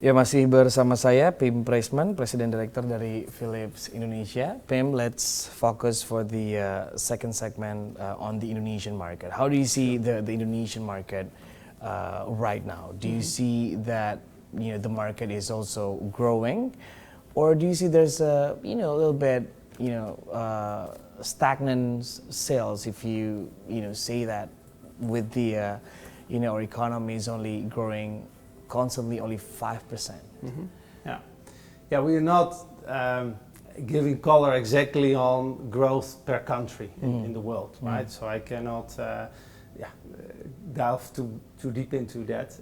Ya, masih bersama saya Pim Preesman, Presiden Direktur dari Philips Indonesia. Pim, let's focus for the second segment on the Indonesian market. How do you see the Indonesian market right now? Do you see that the market is also growing, or do you see there's a little bit stagnant sales if you say that with the our economy is only growing constantly only 5%. Yeah, we are not giving color exactly on growth per country in the world, right? So I cannot delve too deep into that.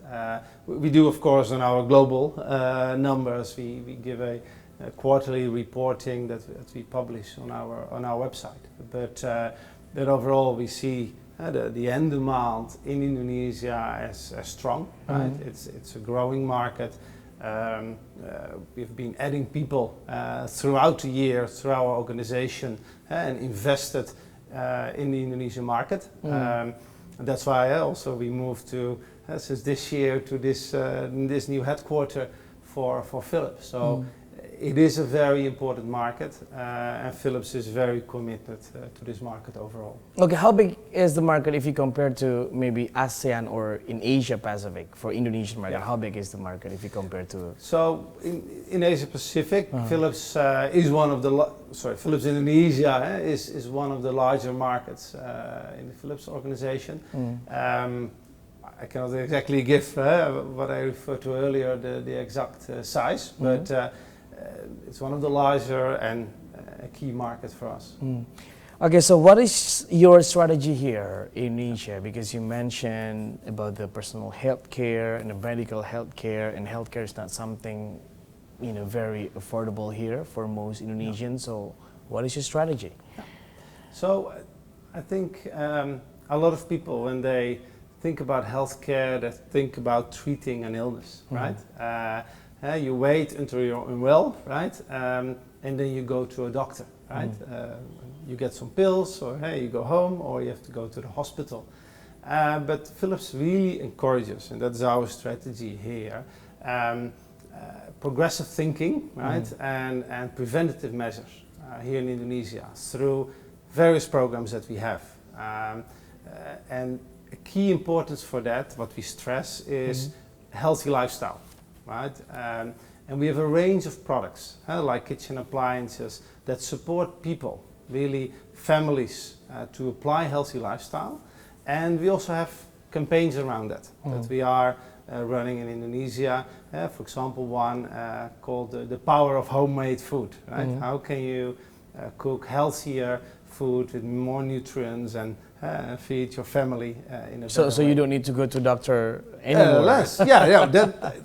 We do, of course, on our global numbers. We give a quarterly reporting that we publish on our website. But overall, we see the end demand in Indonesia as strong, right? It's a growing market. We've been adding people throughout the year through our organization and invested in the Indonesian market. That's why also we moved to since this year to this new headquarter for Philips. So it is a very important market, and Philips is very committed to this market overall. Okay, how big is the market if you compare to maybe ASEAN or in Asia Pacific for Indonesian market? How big is the market if you compare to? So in Asia Pacific, Philips is one of the Philips Indonesia is one of the larger markets in the Philips organization. I cannot exactly give what I referred to earlier, the exact size, but it's one of the larger and a key market for us. Okay, so what is your strategy here in Indonesia? Because you mentioned about the personal health care and the medical health care, and healthcare is not something very affordable here for most Indonesians. So what is your strategy? So I think a lot of people, when they think about healthcare, they think about treating an illness, right? You wait until you're unwell, right? And then you go to a doctor, right? You get some pills, or you go home, or you have to go to the hospital. But Philips really encourages, and that's our strategy here, progressive thinking, right? And preventative measures here in Indonesia through various programs that we have. And a key importance for that, what we stress, is healthy lifestyle. Right? And we have a range of products like kitchen appliances that support people, really families, to apply healthy lifestyle. And we also have campaigns around that that we are running in Indonesia. For example, one called the Power of Homemade Food. Right? How can you cook healthier food with more nutrients and feed your family in a better way? So you don't need to go to doctor anymore. Less, that.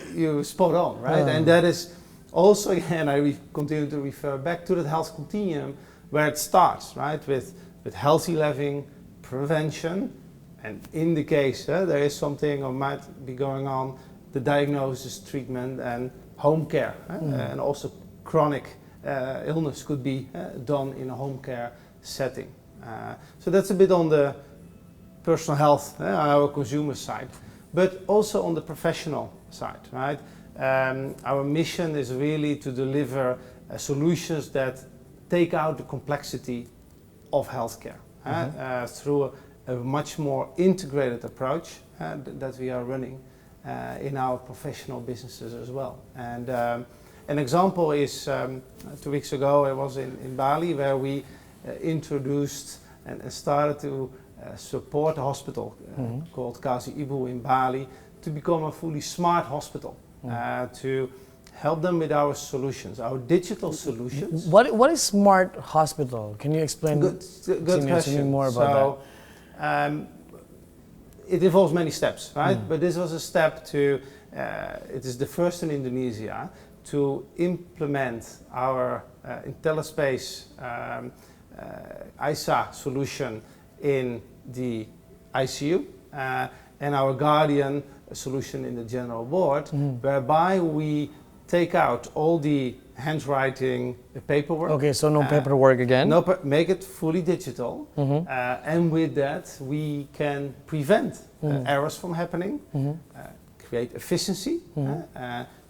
You spot on, right? And that is also, again, I continue to refer back to the health continuum where it starts, right? With healthy living, prevention, and in the case there is something or might be going on, the diagnosis, treatment, and home care. And also chronic illness could be done in a home care setting. So that's a bit on the personal health, our consumer side, but also on the professional side, right? Our mission is really to deliver solutions that take out the complexity of healthcare through a much more integrated approach that we are running in our professional businesses as well. And an example is 2 weeks ago I was in Bali, where we introduced and started to support a hospital called Kasi Ibu in Bali to become a fully smart hospital, to help them with our solutions, our digital solutions. What is smart hospital? Can you explain good question. To me more about that? It involves many steps, right? But this was a step to, it is the first in Indonesia to implement our IntelliSpace ISA solution in the ICU and our Guardian solution in the general ward, whereby we take out all the handwriting, the paperwork. Okay, so no paperwork again? Make it fully digital, and with that we can prevent errors from happening, create efficiency,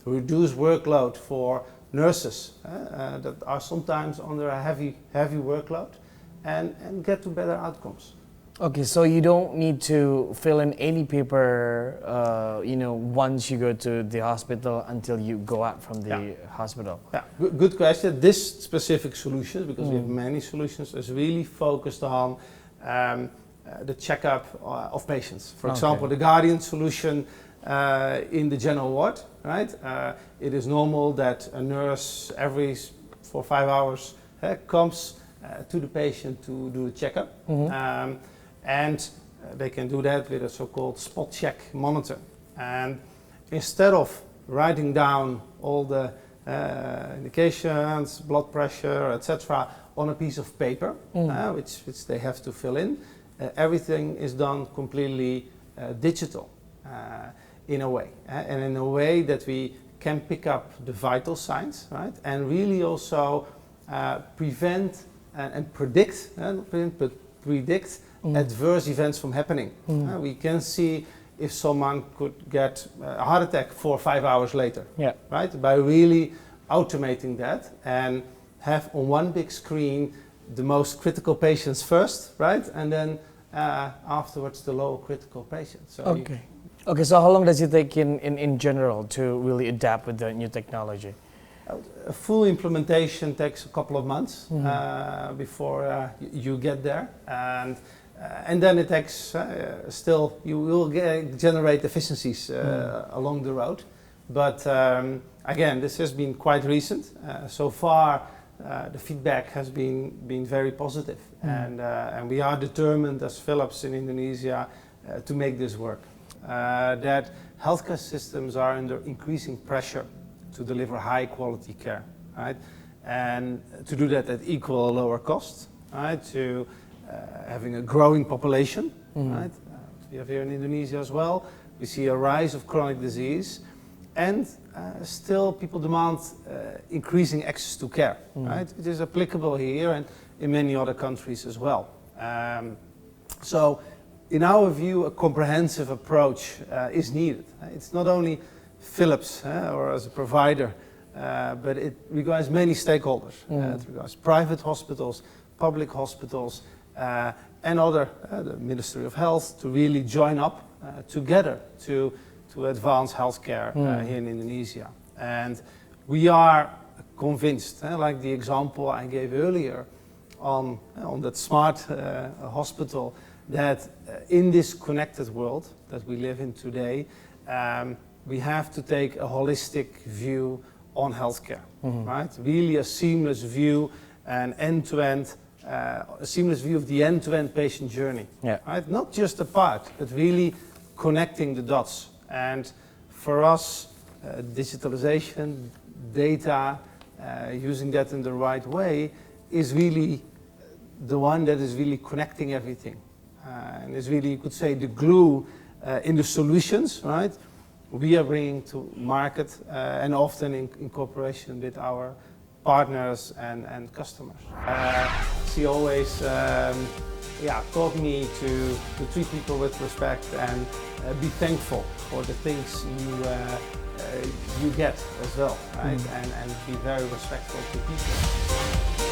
reduce workload for nurses that are sometimes under a heavy workload, and get to better outcomes. Okay, so you don't need to fill in any paper, once you go to the hospital until you go out from the hospital. Yeah, good question. This specific solution, because we have many solutions, is really focused on the checkup of patients. For example, the Guardian solution in the general ward, right? It is normal that a nurse every 4 or 5 hours comes to the patient to do a checkup. And they can do that with a so-called spot check monitor. And instead of writing down all the indications, blood pressure, etc., on a piece of paper, which they have to fill in, everything is done completely digital in a way. And in a way that we can pick up the vital signs, right? And really also prevent and predict, not prevent, but predict adverse events from happening. We can see if someone could get a heart attack 4 or 5 hours later, right? By really automating that and have on one big screen the most critical patients first, right? And then afterwards the low critical patients. So Okay, so how long does it take in general to really adapt with the new technology? A full implementation takes a couple of months before you get there, and then it takes still, you will generate efficiencies along the road. But again, this has been quite recent. So far, the feedback has been very positive, and we are determined as Philips in Indonesia to make this work. That healthcare systems are under increasing pressure to deliver high quality care, right? And to do that at equal or lower cost, right? To having a growing population, right? We have here in Indonesia as well. We see a rise of chronic disease, and still people demand increasing access to care, right? It is applicable here and in many other countries as well. So in our view, a comprehensive approach is needed. It's not only Philips or as a provider, but it requires many stakeholders. It requires private hospitals, public hospitals, and other, the Ministry of Health, to really join up together to advance healthcare here in Indonesia. And we are convinced, like the example I gave earlier on that smart hospital, that in this connected world that we live in today, we have to take a holistic view on healthcare, right? Really a seamless view, an end-to-end, a seamless view of the end-to-end patient journey, right? Not just a part, but really connecting the dots. And for us, digitalization, data, using that in the right way is really the one that is really connecting everything. And is really, you could say, the glue in the solutions, right? We are bringing to market and often in cooperation with our partners and customers. She always taught me to treat people with respect and be thankful for the things you get as well, right? And be very respectful to people.